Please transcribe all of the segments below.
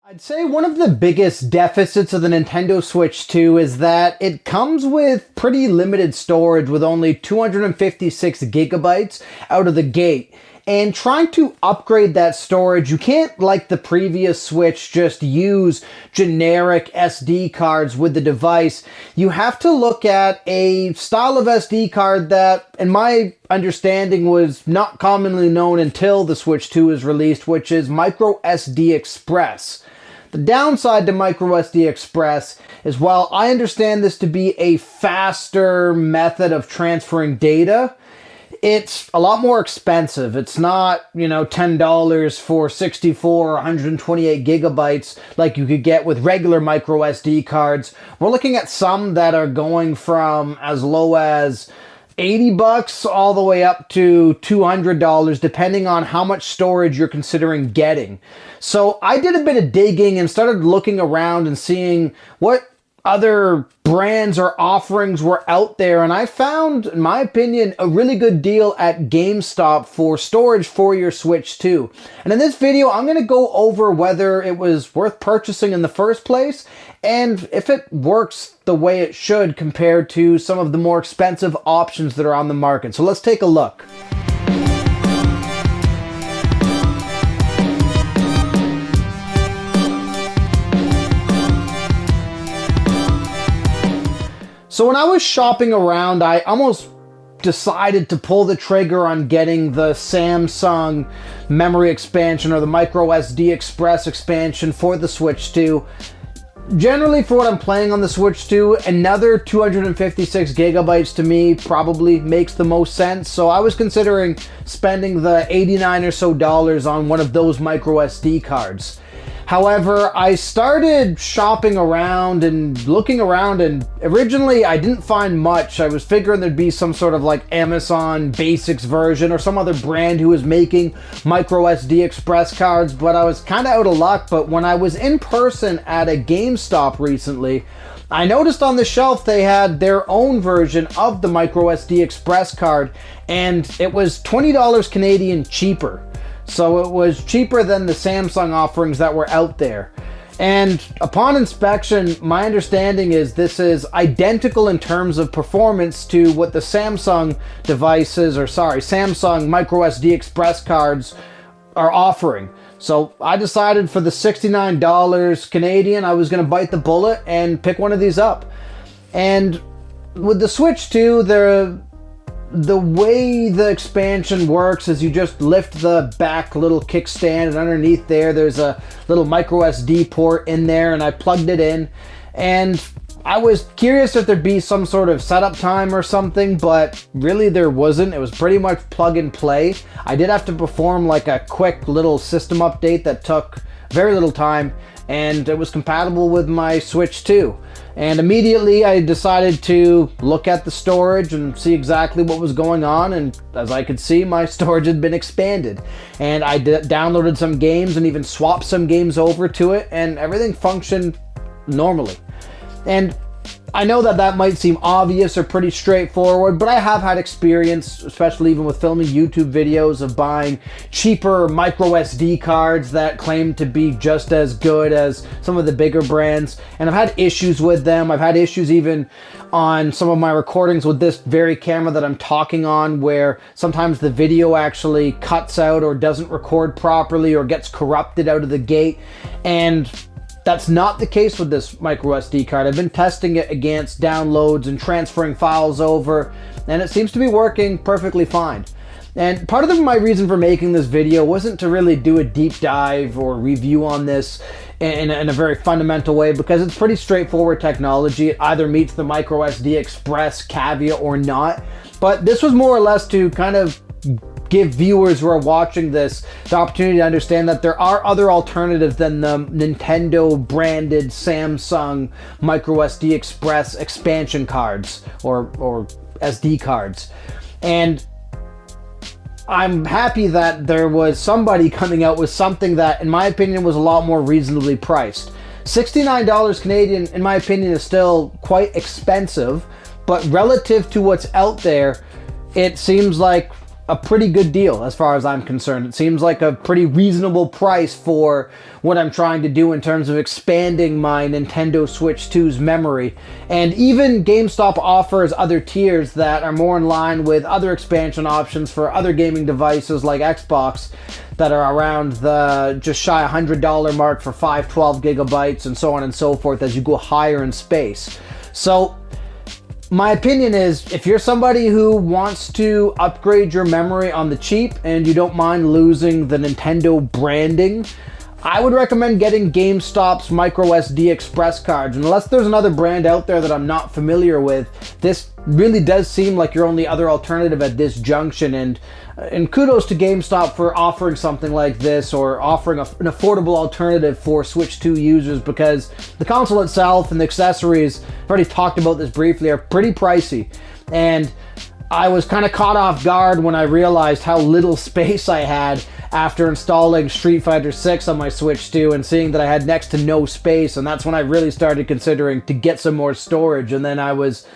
I'd say one of the biggest deficits of the Nintendo Switch 2 is that it comes with pretty limited storage with only 256 gigabytes out of the gate. And trying to upgrade that storage, you can't, like the previous Switch, just use generic SD cards with the device. You have to look at a style of SD card that, in my understanding, was not commonly known until the Switch 2 was released, which is MicroSD Express. The downside to MicroSD Express is, while I understand this to be a faster method of transferring data, it's a lot more expensive. It's not, $10 for 64 or 128 gigabytes like you could get with regular MicroSD cards. We're looking at some that are going from as low as $80 all the way up to $200, depending on how much storage you're considering getting. So I did a bit of digging and started looking around and seeing what other brands or offerings were out there, and I found, in my opinion, a really good deal at GameStop for storage for your Switch 2. And in this video, I'm going to go over whether it was worth purchasing in the first place, and if it works the way it should compared to some of the more expensive options that are on the market. So let's take a look. So when I was shopping around, I almost decided to pull the trigger on getting the Samsung memory expansion or the MicroSD Express expansion for the Switch 2. Generally, for what I'm playing on the Switch 2, another 256 gigabytes to me probably makes the most sense. So I was considering spending the $89 or so on one of those MicroSD cards. However, I started shopping around and looking around, and originally I didn't find much. I was figuring there'd be some sort of like Amazon Basics version or some other brand who was making MicroSD Express cards, but I was kind of out of luck. But when I was in person at a GameStop recently, I noticed on the shelf they had their own version of the MicroSD Express card, and it was $20 Canadian cheaper. So it was cheaper than the Samsung offerings that were out there. And upon inspection, my understanding is this is identical in terms of performance to what the Samsung MicroSD Express cards are offering. So I decided for the $69 Canadian, I was going to bite the bullet and pick one of these up. And with the Switch 2, the way the expansion works is you just lift the back little kickstand, and underneath there's a little microSD port in there, and I plugged it in. And I was curious if there'd be some sort of setup time or something, but really there wasn't. It was pretty much plug and play. I did have to perform like a quick little system update that took very little time, and it was compatible with my Switch 2. And immediately I decided to look at the storage and see exactly what was going on, and as I could see, my storage had been expanded. And I downloaded some games and even swapped some games over to it, and everything functioned normally. And I know that might seem obvious or pretty straightforward, but I have had experience, especially even with filming YouTube videos, of buying cheaper micro SD cards that claim to be just as good as some of the bigger brands. And I've had issues with them. I've had issues even on some of my recordings with this very camera that I'm talking on, where sometimes the video actually cuts out or doesn't record properly or gets corrupted out of the gate. And that's not the case with this micro SD card. I've been testing it against downloads and transferring files over, and it seems to be working perfectly fine. And part of my reason for making this video wasn't to really do a deep dive or review on this in a very fundamental way, because it's pretty straightforward technology. It either meets the micro SD Express caveat or not. But this was more or less to kind of give viewers who are watching this the opportunity to understand that there are other alternatives than the Nintendo branded Samsung MicroSD Express expansion cards or SD cards. And I'm happy that there was somebody coming out with something that, in my opinion, was a lot more reasonably priced. $69 Canadian, in my opinion, is still quite expensive, but relative to what's out there, it seems like a pretty good deal as far as I'm concerned. It seems like a pretty reasonable price for what I'm trying to do in terms of expanding my Nintendo Switch 2's memory. And even GameStop offers other tiers that are more in line with other expansion options for other gaming devices like Xbox that are around the just shy $100 mark for 512 gigabytes and so on and so forth as you go higher in space. So my opinion is, if you're somebody who wants to upgrade your memory on the cheap and you don't mind losing the Nintendo branding, I would recommend getting GameStop's MicroSD Express cards. Unless there's another brand out there that I'm not familiar with, this really does seem like your only other alternative at this junction. And kudos to GameStop for offering something like this, or offering an affordable alternative for Switch 2 users, because the console itself and the accessories, I've already talked about this briefly, are pretty pricey. And I was kind of caught off guard when I realized how little space I had after installing Street Fighter 6 on my Switch 2 and seeing that I had next to no space, and that's when I really started considering to get some more storage. And then I was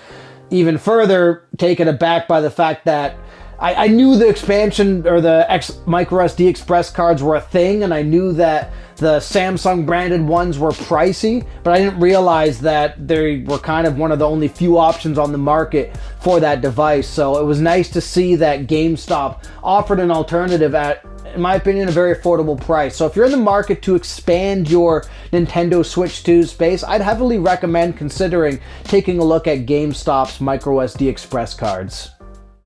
even further taken aback by the fact that I knew the expansion or the MicroSD Express cards were a thing, and I knew that the Samsung branded ones were pricey, but I didn't realize that they were kind of one of the only few options on the market for that device. So it was nice to see that GameStop offered an alternative at, in my opinion, a very affordable price. So if you're in the market to expand your Nintendo Switch 2 space, I'd heavily recommend considering taking a look at GameStop's MicroSD Express cards.